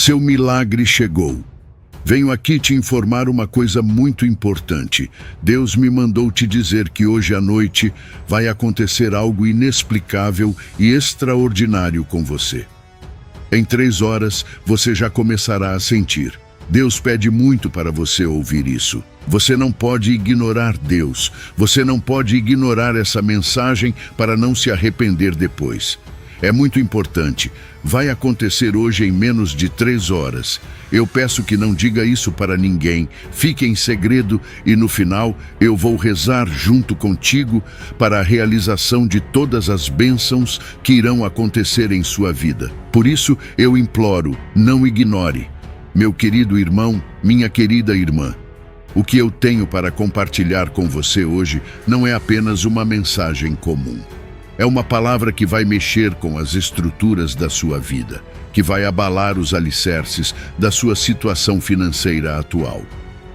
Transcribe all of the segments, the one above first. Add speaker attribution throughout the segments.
Speaker 1: Seu milagre chegou. Venho aqui te informar uma coisa muito importante. Deus me mandou te dizer que hoje à noite vai acontecer algo inexplicável e extraordinário com você. Em 3 horas, você já começará a sentir. Deus pede muito para você ouvir isso. Você não pode ignorar Deus. Você não pode ignorar essa mensagem para não se arrepender depois. É muito importante. Vai acontecer hoje em menos de 3 horas. Eu peço que não diga isso para ninguém. Fique em segredo e no final eu vou rezar junto contigo para a realização de todas as bênçãos que irão acontecer em sua vida. Por isso eu imploro, não ignore. Meu querido irmão, minha querida irmã, o que eu tenho para compartilhar com você hoje não é apenas uma mensagem comum. É uma palavra que vai mexer com as estruturas da sua vida, que vai abalar os alicerces da sua situação financeira atual.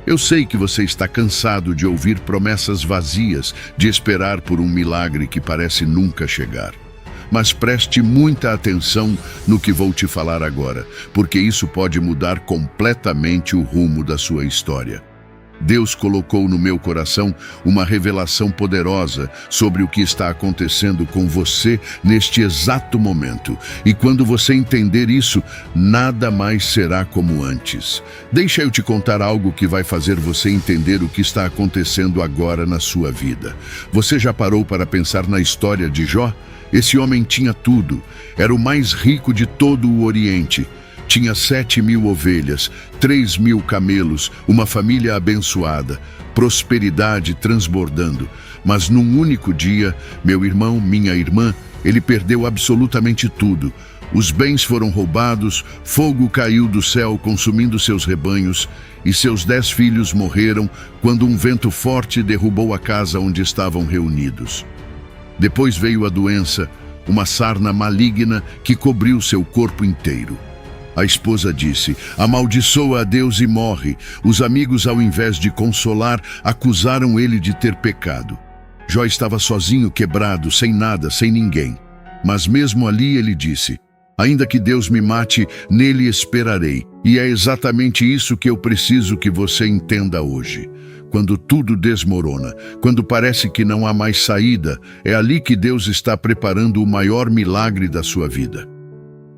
Speaker 1: Eu sei que você está cansado de ouvir promessas vazias, de esperar por um milagre que parece nunca chegar. Mas preste muita atenção no que vou te falar agora, porque isso pode mudar completamente o rumo da sua história. Deus colocou no meu coração uma revelação poderosa sobre o que está acontecendo com você neste exato momento. E quando você entender isso, nada mais será como antes. Deixa eu te contar algo que vai fazer você entender o que está acontecendo agora na sua vida. Você já parou para pensar na história de Jó? Esse homem tinha tudo. Era o mais rico de todo o Oriente. Tinha 7.000 ovelhas, 3.000 camelos, uma família abençoada, prosperidade transbordando. Mas num único dia, meu irmão, minha irmã, ele perdeu absolutamente tudo. Os bens foram roubados, fogo caiu do céu consumindo seus rebanhos, e seus 10 filhos morreram quando um vento forte derrubou a casa onde estavam reunidos. Depois veio a doença, uma sarna maligna que cobriu seu corpo inteiro. A esposa disse: amaldiçoa a Deus e morre. Os amigos, ao invés de consolar, acusaram ele de ter pecado. Jó estava sozinho, quebrado, sem nada, sem ninguém. Mas mesmo ali ele disse: ainda que Deus me mate, nele esperarei. E é exatamente isso que eu preciso que você entenda hoje. Quando tudo desmorona, quando parece que não há mais saída, é ali que Deus está preparando o maior milagre da sua vida.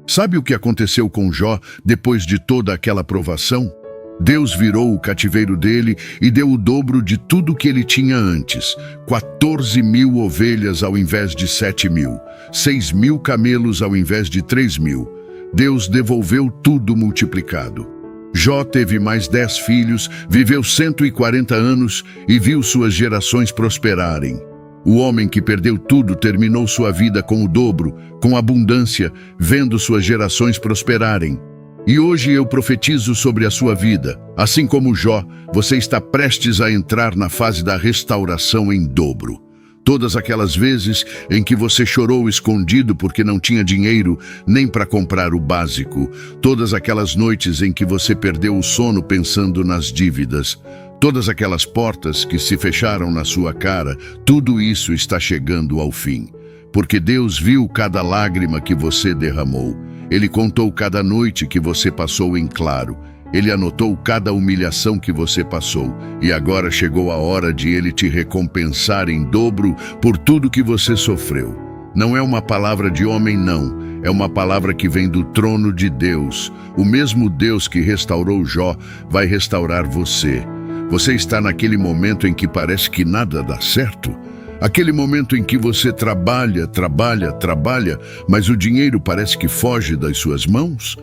Speaker 1: Sabe o que aconteceu com Jó depois de toda aquela provação? Deus virou o cativeiro dele e deu o dobro de tudo que ele tinha antes. 14.000 ovelhas ao invés de 7.000. 6.000 camelos ao invés de 3.000. Deus devolveu tudo multiplicado. Jó teve mais 10 filhos, viveu 140 anos e viu suas gerações prosperarem. O homem que perdeu tudo terminou sua vida com o dobro, com abundância, vendo suas gerações prosperarem. E hoje eu profetizo sobre a sua vida. Assim como Jó, você está prestes a entrar na fase da restauração em dobro. Todas aquelas vezes em que você chorou escondido porque não tinha dinheiro nem para comprar o básico. Todas aquelas noites em que você perdeu o sono pensando nas dívidas. Todas aquelas portas que se fecharam na sua cara, tudo isso está chegando ao fim. Porque Deus viu cada lágrima que você derramou. Ele contou cada noite que você passou em claro. Ele anotou cada humilhação que você passou. E agora chegou a hora de Ele te recompensar em dobro por tudo que você sofreu. Não é uma palavra de homem, não. É uma palavra que vem do trono de Deus. O mesmo Deus que restaurou Jó vai restaurar você. Você está naquele momento em que parece que nada dá certo? Aquele momento em que você trabalha, mas o dinheiro parece que foge das suas mãos?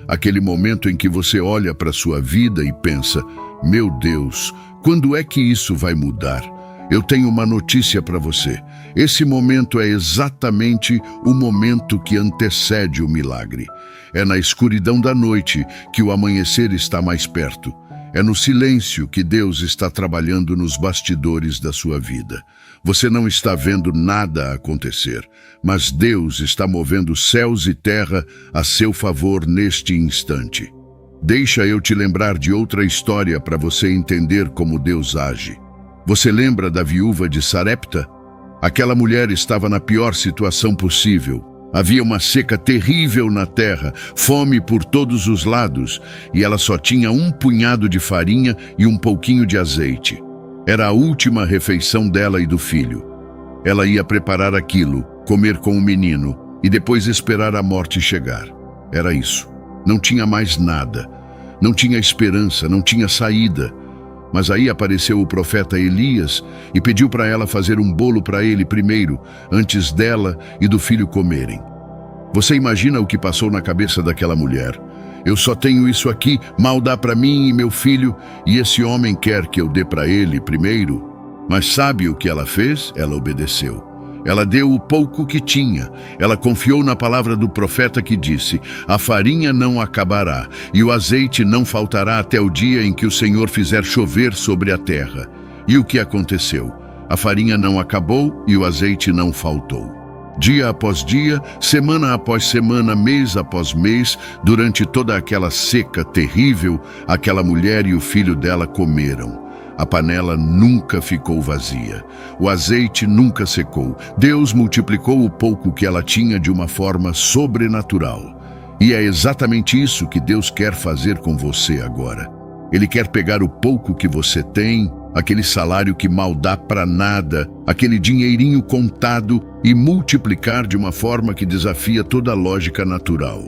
Speaker 1: Aquele momento em que você olha para a sua vida e pensa: meu Deus, quando é que isso vai mudar? Eu tenho uma notícia para você. Esse momento é exatamente o momento que antecede o milagre. É na escuridão da noite que o amanhecer está mais perto. É no silêncio que Deus está trabalhando nos bastidores da sua vida. Você não está vendo nada acontecer, mas Deus está movendo céus e terra a seu favor neste instante. Deixa eu te lembrar de outra história para você entender como Deus age. Você lembra da viúva de Sarepta? Aquela mulher estava na pior situação possível. Havia uma seca terrível na terra, fome por todos os lados, e ela só tinha um punhado de farinha e um pouquinho de azeite. Era a última refeição dela e do filho. Ela ia preparar aquilo, comer com o menino, e depois esperar a morte chegar. Era isso. Não tinha mais nada. Não tinha esperança, não tinha saída. Mas aí apareceu o profeta Elias e pediu para ela fazer um bolo para ele primeiro, antes dela e do filho comerem. Você imagina o que passou na cabeça daquela mulher? Eu só tenho isso aqui, mal dá para mim e meu filho, e esse homem quer que eu dê para ele primeiro? Mas sabe o que ela fez? Ela obedeceu. Ela deu o pouco que tinha. Ela confiou na palavra do profeta que disse: a farinha não acabará e o azeite não faltará até o dia em que o Senhor fizer chover sobre a terra. E o que aconteceu? A farinha não acabou e o azeite não faltou. Dia após dia, semana após semana, mês após mês, durante toda aquela seca terrível, aquela mulher e o filho dela comeram. A panela nunca ficou vazia. O azeite nunca secou. Deus multiplicou o pouco que ela tinha de uma forma sobrenatural. E é exatamente isso que Deus quer fazer com você agora. Ele quer pegar o pouco que você tem, aquele salário que mal dá para nada, aquele dinheirinho contado, e multiplicar de uma forma que desafia toda a lógica natural.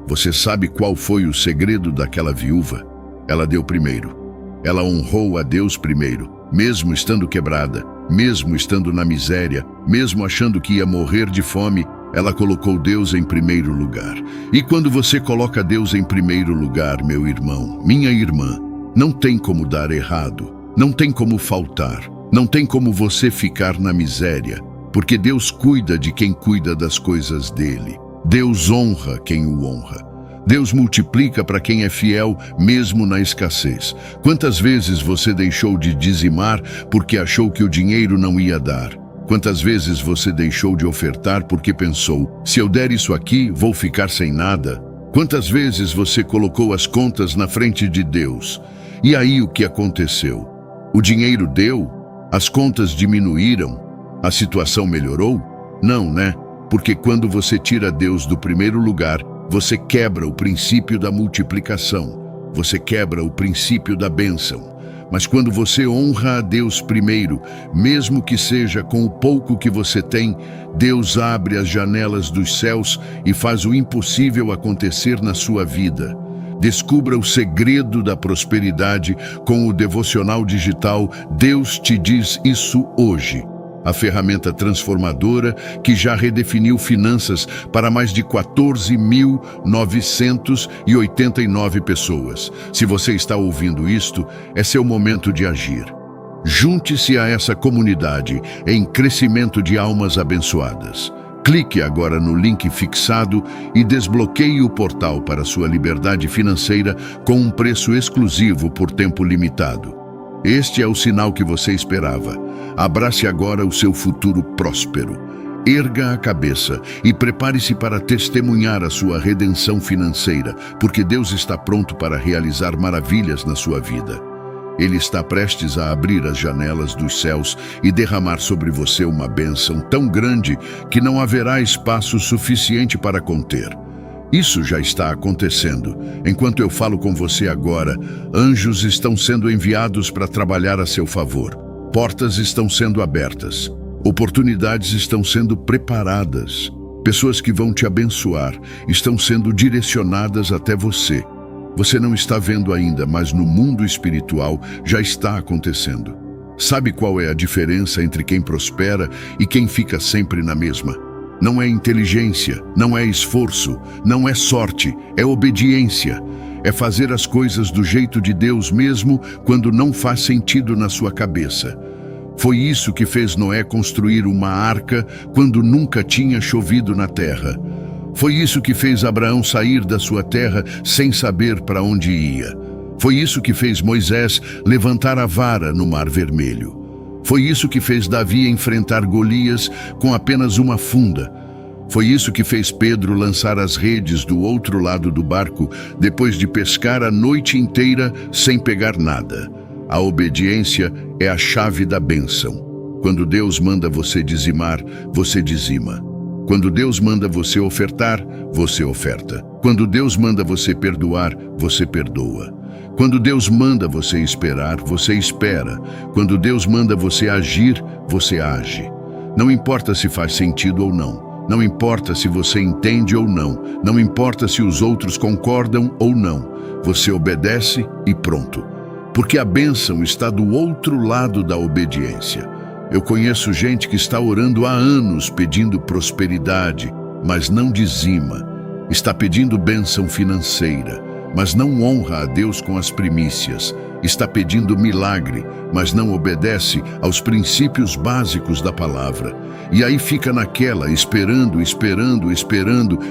Speaker 1: Você sabe qual foi o segredo daquela viúva? Ela deu primeiro. Ela honrou a Deus primeiro, mesmo estando quebrada, mesmo estando na miséria, mesmo achando que ia morrer de fome, ela colocou Deus em primeiro lugar. E quando você coloca Deus em primeiro lugar, meu irmão, minha irmã, não tem como dar errado, não tem como faltar, não tem como você ficar na miséria, porque Deus cuida de quem cuida das coisas dele. Deus honra quem o honra. Deus multiplica para quem é fiel, mesmo na escassez. Quantas vezes você deixou de dizimar porque achou que o dinheiro não ia dar? Quantas vezes você deixou de ofertar porque pensou: se eu der isso aqui, vou ficar sem nada? Quantas vezes você colocou as contas na frente de Deus? E aí o que aconteceu? O dinheiro deu? As contas diminuíram? A situação melhorou? Não, né? Porque quando você tira Deus do primeiro lugar, você quebra o princípio da multiplicação. Você quebra o princípio da bênção. Mas quando você honra a Deus primeiro, mesmo que seja com o pouco que você tem, Deus abre as janelas dos céus e faz o impossível acontecer na sua vida. Descubra o segredo da prosperidade com o devocional digital Deus Te Diz Isso Hoje. A ferramenta transformadora que já redefiniu finanças para mais de 14.989 pessoas. Se você está ouvindo isto, é seu momento de agir. Junte-se a essa comunidade em crescimento de almas abençoadas. Clique agora no link fixado e desbloqueie o portal para sua liberdade financeira com um preço exclusivo por tempo limitado. Este é o sinal que você esperava. Abrace agora o seu futuro próspero. Erga a cabeça e prepare-se para testemunhar a sua redenção financeira, porque Deus está pronto para realizar maravilhas na sua vida. Ele está prestes a abrir as janelas dos céus e derramar sobre você uma bênção tão grande que não haverá espaço suficiente para conter. Isso já está acontecendo. Enquanto eu falo com você agora, anjos estão sendo enviados para trabalhar a seu favor. Portas estão sendo abertas. Oportunidades estão sendo preparadas. Pessoas que vão te abençoar estão sendo direcionadas até você. Você não está vendo ainda, mas no mundo espiritual já está acontecendo. Sabe qual é a diferença entre quem prospera e quem fica sempre na mesma? Não é inteligência, não é esforço, não é sorte, é obediência. É fazer as coisas do jeito de Deus mesmo quando não faz sentido na sua cabeça. Foi isso que fez Noé construir uma arca quando nunca tinha chovido na terra. Foi isso que fez Abraão sair da sua terra sem saber para onde ia. Foi isso que fez Moisés levantar a vara no Mar Vermelho. Foi isso que fez Davi enfrentar Golias com apenas uma funda. Foi isso que fez Pedro lançar as redes do outro lado do barco depois de pescar a noite inteira sem pegar nada. A obediência é a chave da bênção. Quando Deus manda você dizimar, você dizima. Quando Deus manda você ofertar, você oferta. Quando Deus manda você perdoar, você perdoa. Quando Deus manda você esperar, você espera. Quando Deus manda você agir, você age. Não importa se faz sentido ou não. Não importa se você entende ou não. Não importa se os outros concordam ou não. Você obedece e pronto. Porque a bênção está do outro lado da obediência. Eu conheço gente que está orando há anos pedindo prosperidade, mas não dizima. Está pedindo bênção financeira, mas não honra a Deus com as primícias. Está pedindo milagre, mas não obedece aos princípios básicos da palavra. E aí fica naquela, esperando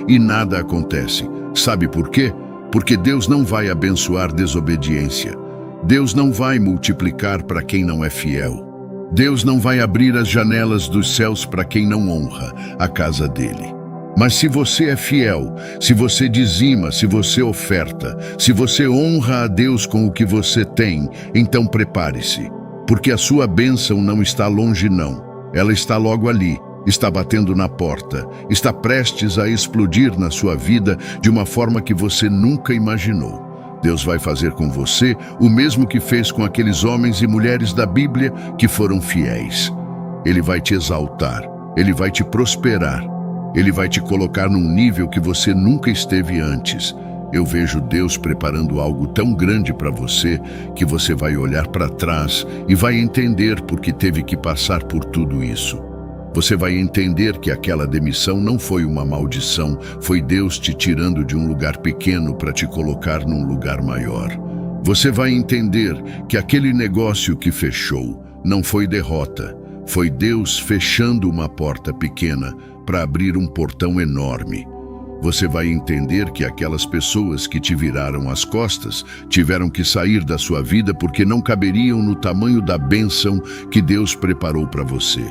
Speaker 1: e nada acontece. Sabe por quê? Porque Deus não vai abençoar desobediência. Deus não vai multiplicar para quem não é fiel. Deus não vai abrir as janelas dos céus para quem não honra a casa dele. Mas se você é fiel, se você dizima, se você oferta, se você honra a Deus com o que você tem, então prepare-se. Porque a sua bênção não está longe não. Ela está logo ali, está batendo na porta, está prestes a explodir na sua vida de uma forma que você nunca imaginou. Deus vai fazer com você o mesmo que fez com aqueles homens e mulheres da Bíblia que foram fiéis. Ele vai te exaltar, ele vai te prosperar, ele vai te colocar num nível que você nunca esteve antes. Eu vejo Deus preparando algo tão grande para você que você vai olhar para trás e vai entender por que teve que passar por tudo isso. Você vai entender que aquela demissão não foi uma maldição, foi Deus te tirando de um lugar pequeno para te colocar num lugar maior. Você vai entender que aquele negócio que fechou não foi derrota, foi Deus fechando uma porta pequena para abrir um portão enorme. Você vai entender que aquelas pessoas que te viraram as costas tiveram que sair da sua vida porque não caberiam no tamanho da bênção que Deus preparou para você.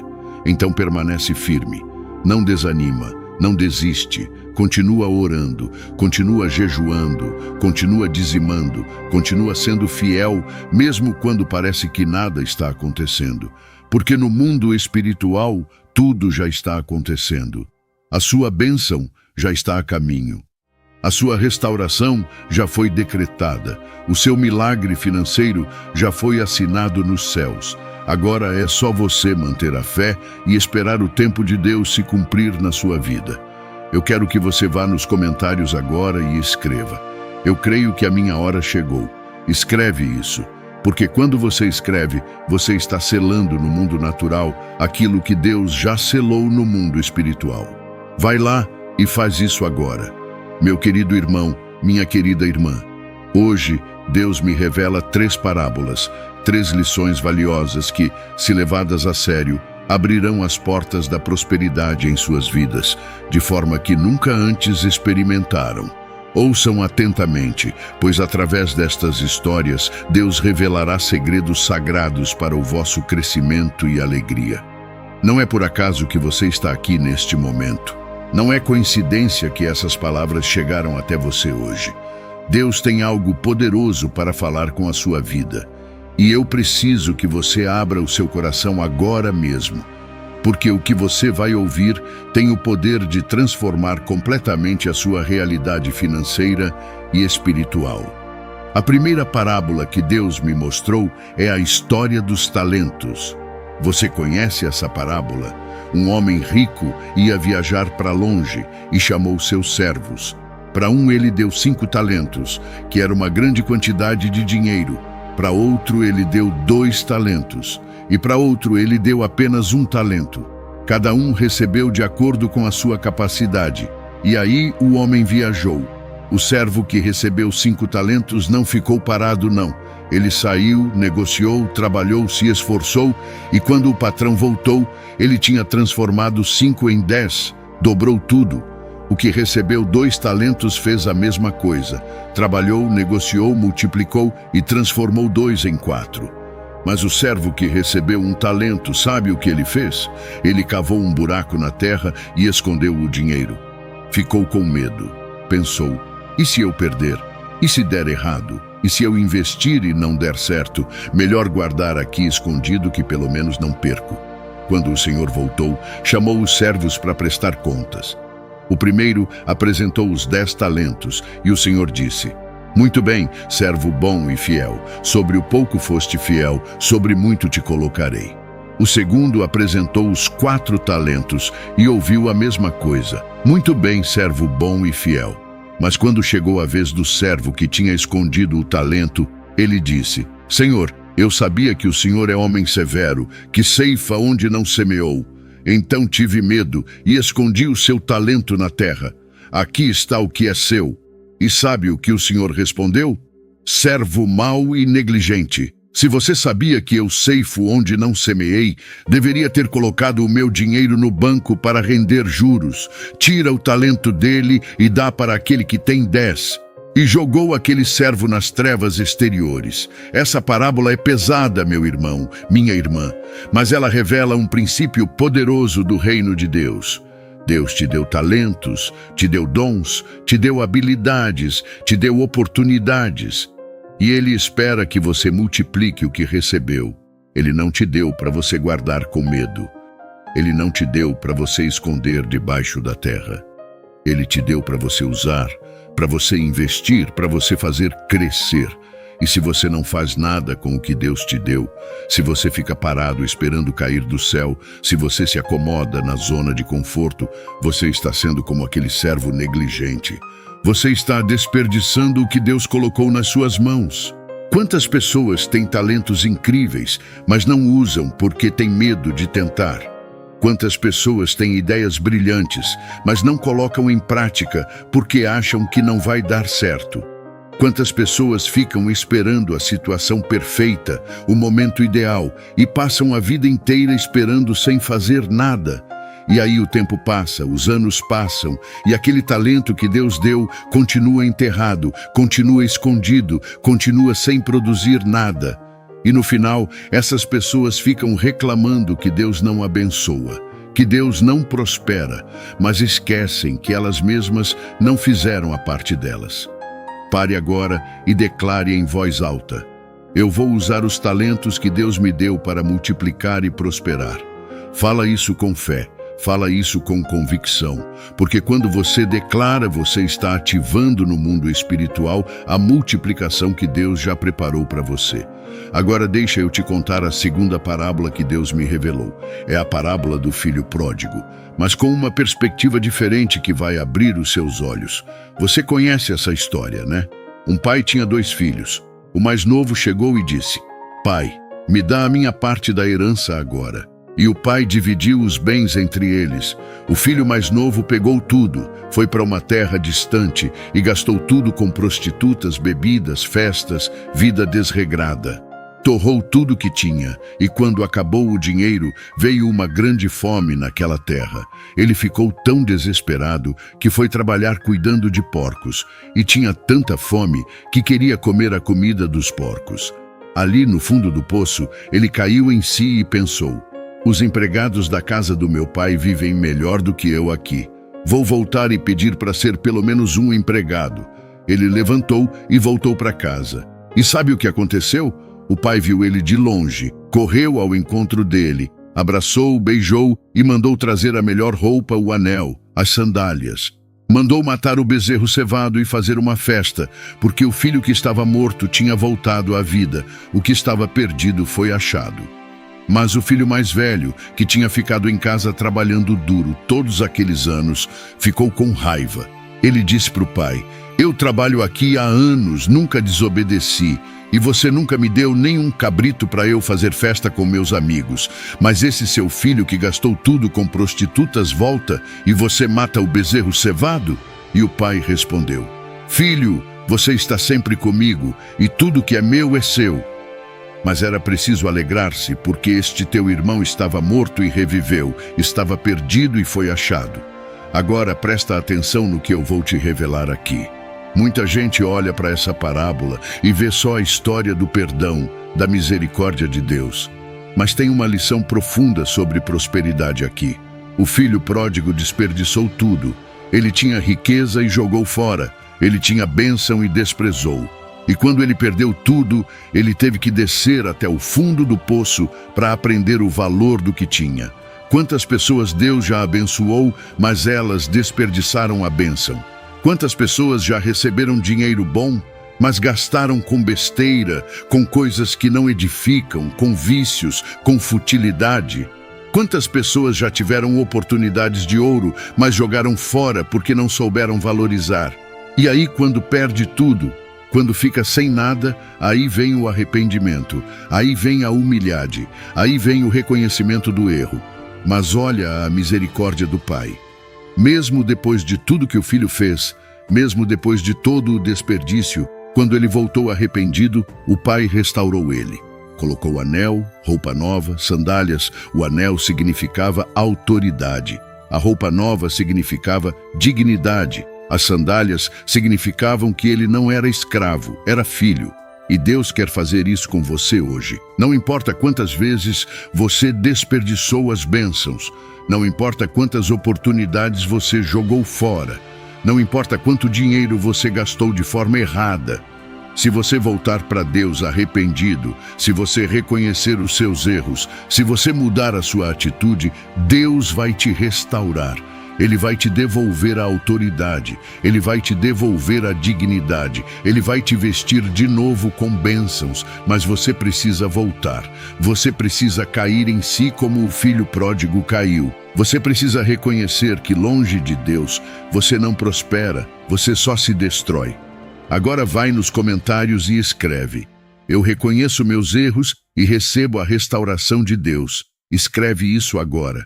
Speaker 1: Então permanece firme, não desanima, não desiste, continua orando, continua jejuando, continua dizimando, continua sendo fiel, mesmo quando parece que nada está acontecendo. Porque no mundo espiritual, tudo já está acontecendo. A sua bênção já está a caminho. A sua restauração já foi decretada. O seu milagre financeiro já foi assinado nos céus. Agora é só você manter a fé e esperar o tempo de Deus se cumprir na sua vida. Eu quero que você vá nos comentários agora e escreva: eu creio que a minha hora chegou. Escreve isso, porque quando você escreve, você está selando no mundo natural aquilo que Deus já selou no mundo espiritual. Vai lá e faz isso agora. Meu querido irmão, minha querida irmã, hoje Deus me revela 3 parábolas, 3 lições valiosas que, se levadas a sério, abrirão as portas da prosperidade em suas vidas, de forma que nunca antes experimentaram. Ouçam atentamente, pois através destas histórias, Deus revelará segredos sagrados para o vosso crescimento e alegria. Não é por acaso que você está aqui neste momento. Não é coincidência que essas palavras chegaram até você hoje. Deus tem algo poderoso para falar com a sua vida. E eu preciso que você abra o seu coração agora mesmo, porque o que você vai ouvir tem o poder de transformar completamente a sua realidade financeira e espiritual. A primeira parábola que Deus me mostrou é a história dos talentos. Você conhece essa parábola? Um homem rico ia viajar para longe e chamou seus servos. Para um ele deu 5 talentos, que era uma grande quantidade de dinheiro. Para outro ele deu 2 talentos, e para outro ele deu apenas 1 talento. Cada um recebeu de acordo com a sua capacidade. E aí o homem viajou. O servo que recebeu 5 talentos não ficou parado, não. Ele saiu, negociou, trabalhou, se esforçou, e quando o patrão voltou, ele tinha transformado 5 em 10, dobrou tudo. O que recebeu 2 talentos fez a mesma coisa. Trabalhou, negociou, multiplicou e transformou 2 em 4. Mas o servo que recebeu 1 talento, sabe o que ele fez? Ele cavou um buraco na terra e escondeu o dinheiro. Ficou com medo. Pensou: e se eu perder? E se der errado? E se eu investir e não der certo? Melhor guardar aqui escondido que pelo menos não perco. Quando o senhor voltou, chamou os servos para prestar contas. O primeiro apresentou os 10 talentos e o senhor disse: muito bem, servo bom e fiel. Sobre o pouco foste fiel, sobre muito te colocarei. O segundo apresentou os 4 talentos e ouviu a mesma coisa. Muito bem, servo bom e fiel. Mas quando chegou a vez do servo que tinha escondido o talento, ele disse: Senhor, eu sabia que o senhor é homem severo, que ceifa onde não semeou. Então tive medo e escondi o seu talento na terra. Aqui está o que é seu. E sabe o que o senhor respondeu? Servo mau e negligente. Se você sabia que eu ceifo onde não semeei, deveria ter colocado o meu dinheiro no banco para render juros. Tira o talento dele e dá para aquele que tem 10. E jogou aquele servo nas trevas exteriores. Essa parábola é pesada, meu irmão, minha irmã, mas ela revela um princípio poderoso do reino de Deus. Deus te deu talentos, te deu dons, te deu habilidades, te deu oportunidades. E Ele espera que você multiplique o que recebeu. Ele não te deu para você guardar com medo. Ele não te deu para você esconder debaixo da terra. Ele te deu para você usar, para você investir, para você fazer crescer. E se você não faz nada com o que Deus te deu, se você fica parado esperando cair do céu, se você se acomoda na zona de conforto, você está sendo como aquele servo negligente. Você está desperdiçando o que Deus colocou nas suas mãos. Quantas pessoas têm talentos incríveis, mas não usam porque têm medo de tentar? Quantas pessoas têm ideias brilhantes, mas não colocam em prática porque acham que não vai dar certo? Quantas pessoas ficam esperando a situação perfeita, o momento ideal, e passam a vida inteira esperando sem fazer nada? E aí o tempo passa, os anos passam, e aquele talento que Deus deu continua enterrado, continua escondido, continua sem produzir nada. E no final, essas pessoas ficam reclamando que Deus não abençoa, que Deus não prospera, mas esquecem que elas mesmas não fizeram a parte delas. Pare agora e declare em voz alta: eu vou usar os talentos que Deus me deu para multiplicar e prosperar. Fala isso com fé, fala isso com convicção, porque quando você declara, você está ativando no mundo espiritual a multiplicação que Deus já preparou para você. Agora deixa eu te contar a segunda parábola que Deus me revelou. É a parábola do filho pródigo, mas com uma perspectiva diferente que vai abrir os seus olhos. Você conhece essa história, né? Um pai tinha 2 filhos. O mais novo chegou e disse: Pai, me dá a minha parte da herança agora. E o pai dividiu os bens entre eles. O filho mais novo pegou tudo, foi para uma terra distante e gastou tudo com prostitutas, bebidas, festas, vida desregrada. Torrou tudo que tinha, e quando acabou o dinheiro, veio uma grande fome naquela terra. Ele ficou tão desesperado que foi trabalhar cuidando de porcos, e tinha tanta fome que queria comer a comida dos porcos. Ali no fundo do poço, ele caiu em si e pensou: os empregados da casa do meu pai vivem melhor do que eu aqui. Vou voltar e pedir para ser pelo menos um empregado. Ele levantou e voltou para casa. E sabe o que aconteceu? O pai viu ele de longe, correu ao encontro dele, abraçou, beijou e mandou trazer a melhor roupa, o anel, as sandálias. Mandou matar o bezerro cevado e fazer uma festa, porque o filho que estava morto tinha voltado à vida, o que estava perdido foi achado. Mas o filho mais velho, que tinha ficado em casa trabalhando duro todos aqueles anos, ficou com raiva. Ele disse para o pai: eu trabalho aqui há anos, nunca desobedeci, e você nunca me deu nem um cabrito para eu fazer festa com meus amigos. Mas esse seu filho que gastou tudo com prostitutas volta e você mata o bezerro cevado? E o pai respondeu: filho, você está sempre comigo e tudo que é meu é seu. Mas era preciso alegrar-se, porque este teu irmão estava morto e reviveu, estava perdido e foi achado. Agora presta atenção no que eu vou te revelar aqui. Muita gente olha para essa parábola e vê só a história do perdão, da misericórdia de Deus. Mas tem uma lição profunda sobre prosperidade aqui. O filho pródigo desperdiçou tudo. Ele tinha riqueza e jogou fora. Ele tinha bênção e desprezou. E quando ele perdeu tudo, ele teve que descer até o fundo do poço para aprender o valor do que tinha. Quantas pessoas Deus já abençoou, mas elas desperdiçaram a bênção? Quantas pessoas já receberam dinheiro bom, mas gastaram com besteira, com coisas que não edificam, com vícios, com futilidade? Quantas pessoas já tiveram oportunidades de ouro, mas jogaram fora porque não souberam valorizar? E aí, quando perde tudo, quando fica sem nada, aí vem o arrependimento, aí vem a humildade, aí vem o reconhecimento do erro. Mas olha a misericórdia do Pai. Mesmo depois de tudo que o filho fez, mesmo depois de todo o desperdício, quando ele voltou arrependido, o Pai restaurou ele. Colocou anel, roupa nova, sandálias. O anel significava autoridade. A roupa nova significava dignidade. As sandálias significavam que ele não era escravo, era filho. E Deus quer fazer isso com você hoje. Não importa quantas vezes você desperdiçou as bênçãos. Não importa quantas oportunidades você jogou fora. Não importa quanto dinheiro você gastou de forma errada. Se você voltar para Deus arrependido, se você reconhecer os seus erros, se você mudar a sua atitude, Deus vai te restaurar. Ele vai te devolver a autoridade, Ele vai te devolver a dignidade, Ele vai te vestir de novo com bênçãos, mas você precisa voltar. Você precisa cair em si como o filho pródigo caiu. Você precisa reconhecer que longe de Deus, você não prospera, você só se destrói. Agora vai nos comentários e escreve: eu reconheço meus erros e recebo a restauração de Deus. Escreve isso agora.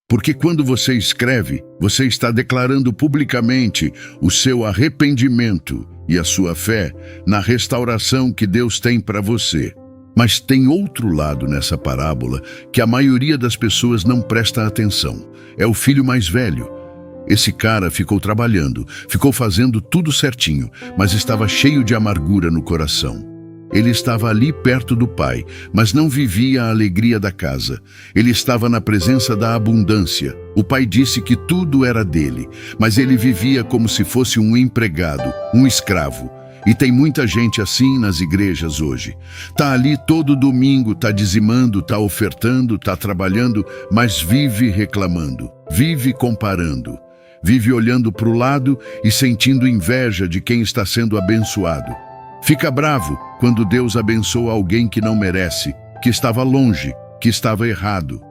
Speaker 1: Porque quando você escreve, você está declarando publicamente o seu arrependimento e a sua fé na restauração que Deus tem para você. Mas tem outro lado nessa parábola que a maioria das pessoas não presta atenção. É o filho mais velho. Esse cara ficou trabalhando, ficou fazendo tudo certinho, mas estava cheio de amargura no coração. Ele estava ali perto do pai, mas não vivia a alegria da casa. Ele estava na presença da abundância. O pai disse que tudo era dele, mas ele vivia como se fosse um empregado, um escravo. E tem muita gente assim nas igrejas hoje. Tá ali todo domingo, tá dizimando, tá ofertando, tá trabalhando, mas vive reclamando, vive comparando. Vive olhando para o lado e sentindo inveja de quem está sendo abençoado. Fica bravo quando Deus abençoa alguém que não merece, que estava longe, que estava errado.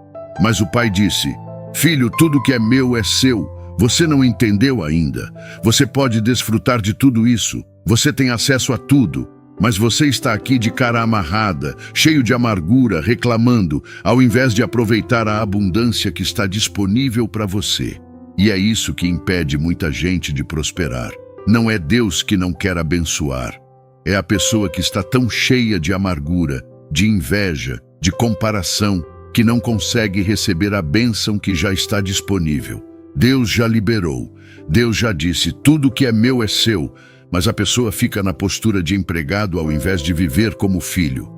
Speaker 1: Mas o pai disse: filho, tudo que é meu é seu. Você não entendeu ainda. Você pode desfrutar de tudo isso. Você tem acesso a tudo. Mas você está aqui de cara amarrada, cheio de amargura, reclamando, ao invés de aproveitar a abundância que está disponível para você. E é isso que impede muita gente de prosperar. Não é Deus que não quer abençoar. É a pessoa que está tão cheia de amargura, de inveja, de comparação, que não consegue receber a bênção que já está disponível. Deus já liberou. Deus já disse: tudo que é meu é seu. Mas a pessoa fica na postura de empregado ao invés de viver como filho.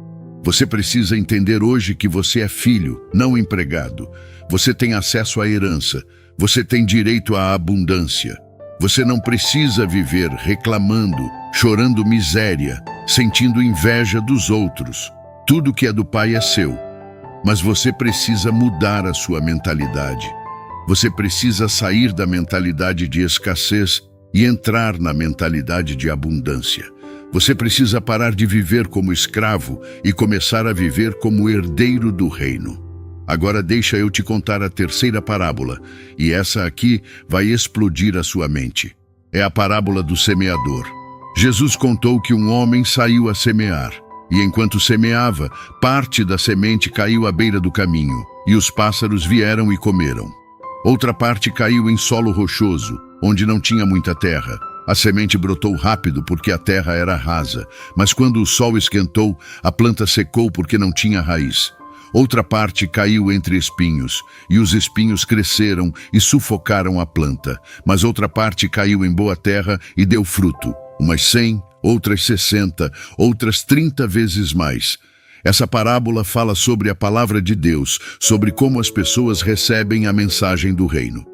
Speaker 1: Você precisa entender hoje que você é filho, não empregado. Você tem acesso à herança. Você tem direito à abundância. Você não precisa viver reclamando, chorando miséria, sentindo inveja dos outros. Tudo que é do Pai é seu. Mas você precisa mudar a sua mentalidade. Você precisa sair da mentalidade de escassez e entrar na mentalidade de abundância. Você precisa parar de viver como escravo e começar a viver como herdeiro do reino. Agora deixa eu te contar a terceira parábola, e essa aqui vai explodir a sua mente. É a parábola do semeador. Jesus contou que um homem saiu a semear, e enquanto semeava, parte da semente caiu à beira do caminho, e os pássaros vieram e comeram. Outra parte caiu em solo rochoso, onde não tinha muita terra. A semente brotou rápido porque a terra era rasa, mas quando o sol esquentou, a planta secou porque não tinha raiz. Outra parte caiu entre espinhos, e os espinhos cresceram e sufocaram a planta. Mas outra parte caiu em boa terra e deu fruto, umas 100, outras 60, outras 30 vezes mais. Essa parábola fala sobre a palavra de Deus, sobre como as pessoas recebem a mensagem do reino.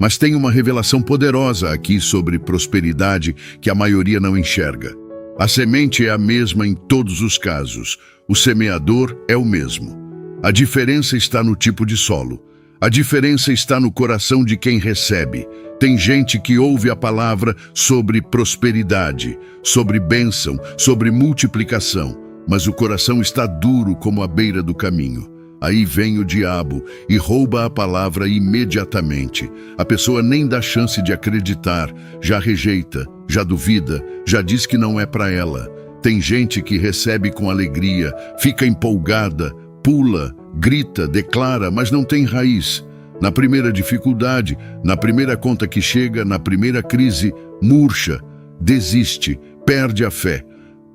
Speaker 1: Mas tem uma revelação poderosa aqui sobre prosperidade que a maioria não enxerga. A semente é a mesma em todos os casos. O semeador é o mesmo. A diferença está no tipo de solo. A diferença está no coração de quem recebe. Tem gente que ouve a palavra sobre prosperidade, sobre bênção, sobre multiplicação, mas o coração está duro como a beira do caminho. Aí vem o diabo e rouba a palavra imediatamente. A pessoa nem dá chance de acreditar, já rejeita, já duvida, já diz que não é para ela. Tem gente que recebe com alegria, fica empolgada, pula, grita, declara, mas não tem raiz. Na primeira dificuldade, na primeira conta que chega, na primeira crise, murcha, desiste, perde a fé,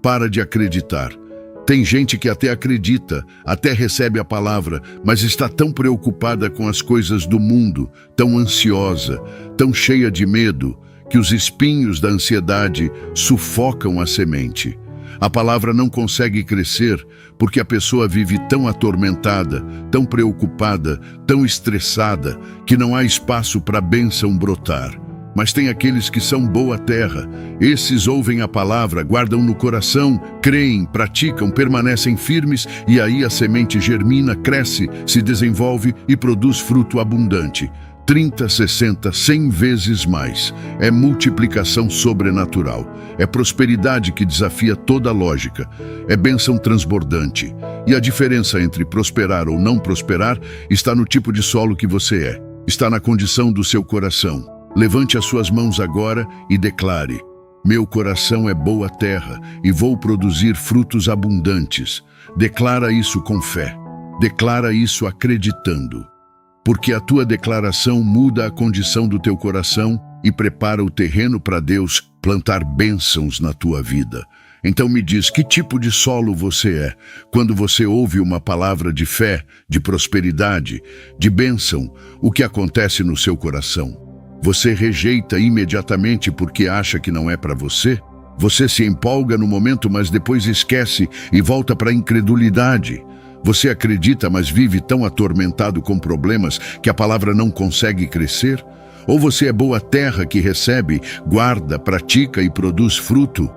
Speaker 1: para de acreditar. Tem gente que até acredita, até recebe a palavra, mas está tão preocupada com as coisas do mundo, tão ansiosa, tão cheia de medo, que os espinhos da ansiedade sufocam a semente. A palavra não consegue crescer porque a pessoa vive tão atormentada, tão preocupada, tão estressada, que não há espaço para a bênção brotar. Mas tem aqueles que são boa terra. Esses ouvem a palavra, guardam no coração, creem, praticam, permanecem firmes e aí a semente germina, cresce, se desenvolve e produz fruto abundante. 30, 60, 100 vezes mais. É multiplicação sobrenatural. É prosperidade que desafia toda a lógica. É bênção transbordante. E a diferença entre prosperar ou não prosperar está no tipo de solo que você é. Está na condição do seu coração. Levante as suas mãos agora e declare: meu coração é boa terra e vou produzir frutos abundantes. Declara isso com fé. Declara isso acreditando. Porque a tua declaração muda a condição do teu coração e prepara o terreno para Deus plantar bênçãos na tua vida. Então me diz, que tipo de solo você é quando você ouve uma palavra de fé, de prosperidade, de bênção? O que acontece no seu coração? Você rejeita imediatamente porque acha que não é para você? Você se empolga no momento, mas depois esquece e volta para a incredulidade. Você acredita, mas vive tão atormentado com problemas que a palavra não consegue crescer? Ou você é boa terra que recebe, guarda, pratica e produz fruto?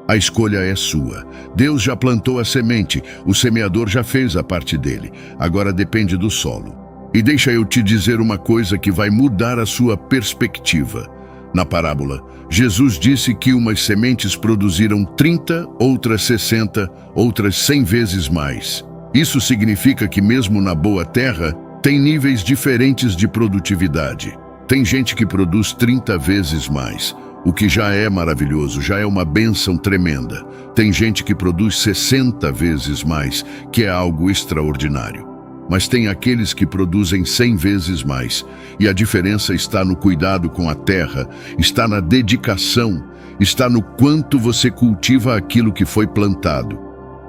Speaker 1: A escolha é sua. Deus já plantou a semente, o semeador já fez a parte dele. Agora depende do solo. E deixa eu te dizer uma coisa que vai mudar a sua perspectiva. Na parábola, Jesus disse que umas sementes produziram 30, outras 60, outras 100 vezes mais. Isso significa que mesmo na boa terra, tem níveis diferentes de produtividade. Tem gente que produz 30 vezes mais, o que já é maravilhoso, já é uma bênção tremenda. Tem gente que produz 60 vezes mais, que é algo extraordinário. Mas tem aqueles que produzem 100 vezes mais, e a diferença está no cuidado com a terra, está na dedicação, está no quanto você cultiva aquilo que foi plantado.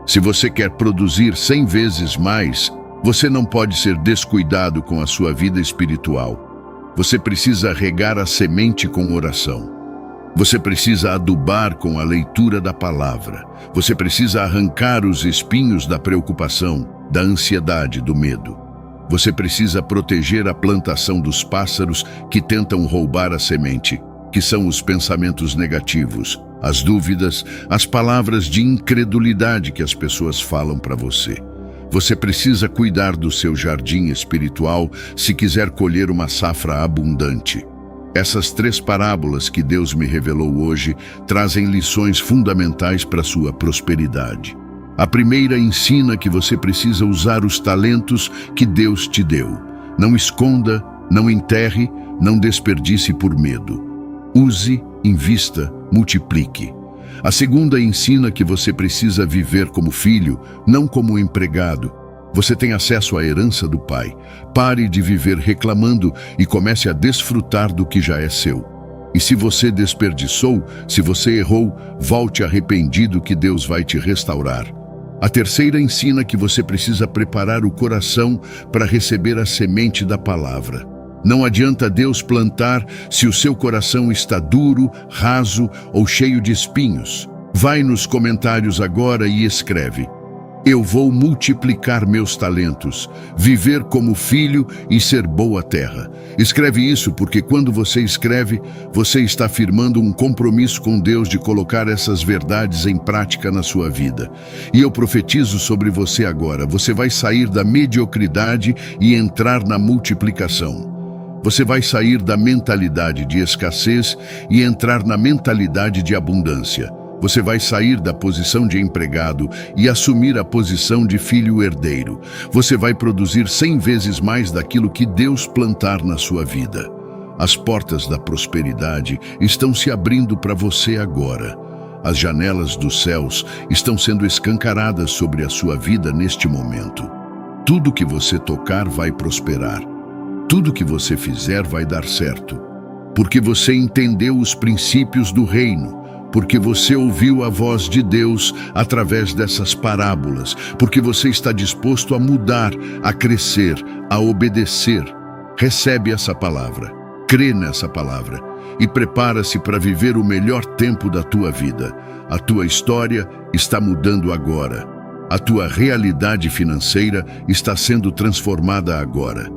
Speaker 1: Se você quer produzir 100 vezes mais, você não pode ser descuidado com a sua vida espiritual. Você precisa regar a semente com oração. Você precisa adubar com a leitura da palavra. Você precisa arrancar os espinhos da preocupação, da ansiedade, do medo. Você precisa proteger a plantação dos pássaros que tentam roubar a semente, que são os pensamentos negativos, as dúvidas, as palavras de incredulidade que as pessoas falam para você. Você precisa cuidar do seu jardim espiritual se quiser colher uma safra abundante. Essas 3 parábolas que Deus me revelou hoje trazem lições fundamentais para a sua prosperidade. A primeira ensina que você precisa usar os talentos que Deus te deu. Não esconda, não enterre, não desperdice por medo. Use, invista, multiplique. A segunda ensina que você precisa viver como filho, não como empregado. Você tem acesso à herança do Pai. Pare de viver reclamando e comece a desfrutar do que já é seu. E se você desperdiçou, se você errou, volte arrependido que Deus vai te restaurar. A terceira ensina que você precisa preparar o coração para receber a semente da palavra. Não adianta Deus plantar se o seu coração está duro, raso ou cheio de espinhos. Vai nos comentários agora e escreve: Eu vou multiplicar meus talentos, viver como filho e ser boa terra. Escreve isso porque quando você escreve, você está firmando um compromisso com Deus de colocar essas verdades em prática na sua vida. E eu profetizo sobre você agora, você vai sair da mediocridade e entrar na multiplicação. Você vai sair da mentalidade de escassez e entrar na mentalidade de abundância. Você vai sair da posição de empregado e assumir a posição de filho herdeiro. Você vai produzir 100 vezes mais daquilo que Deus plantar na sua vida. As portas da prosperidade estão se abrindo para você agora. As janelas dos céus estão sendo escancaradas sobre a sua vida neste momento. Tudo que você tocar vai prosperar. Tudo que você fizer vai dar certo. Porque você entendeu os princípios do reino. Porque você ouviu a voz de Deus através dessas parábolas, porque você está disposto a mudar, a crescer, a obedecer. Recebe essa palavra, crê nessa palavra e prepara-se para viver o melhor tempo da tua vida. A tua história está mudando agora. A tua realidade financeira está sendo transformada agora.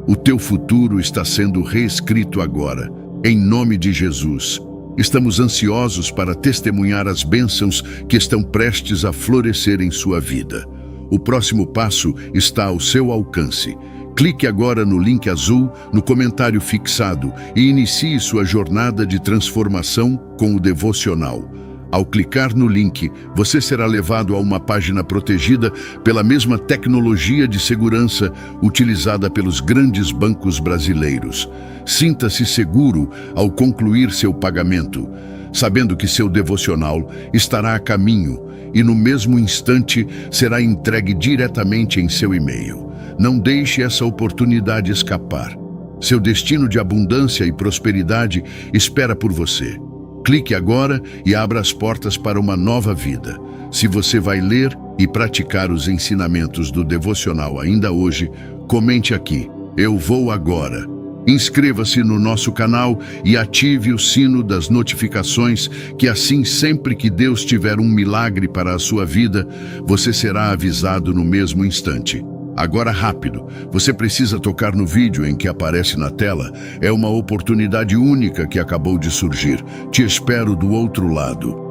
Speaker 1: O teu futuro está sendo reescrito agora, em nome de Jesus. Estamos ansiosos para testemunhar as bênçãos que estão prestes a florescer em sua vida. O próximo passo está ao seu alcance. Clique agora no link azul no comentário fixado e inicie sua jornada de transformação com o devocional. Ao clicar no link, você será levado a uma página protegida pela mesma tecnologia de segurança utilizada pelos grandes bancos brasileiros. Sinta-se seguro ao concluir seu pagamento, sabendo que seu devocional estará a caminho e no mesmo instante será entregue diretamente em seu e-mail. Não deixe essa oportunidade escapar. Seu destino de abundância e prosperidade espera por você. Clique agora e abra as portas para uma nova vida. Se você vai ler e praticar os ensinamentos do devocional ainda hoje, comente aqui, eu vou agora. Inscreva-se no nosso canal e ative o sino das notificações, que assim sempre que Deus tiver um milagre para a sua vida, você será avisado no mesmo instante. Agora rápido, você precisa tocar no vídeo em que aparece na tela. É uma oportunidade única que acabou de surgir. Te espero do outro lado.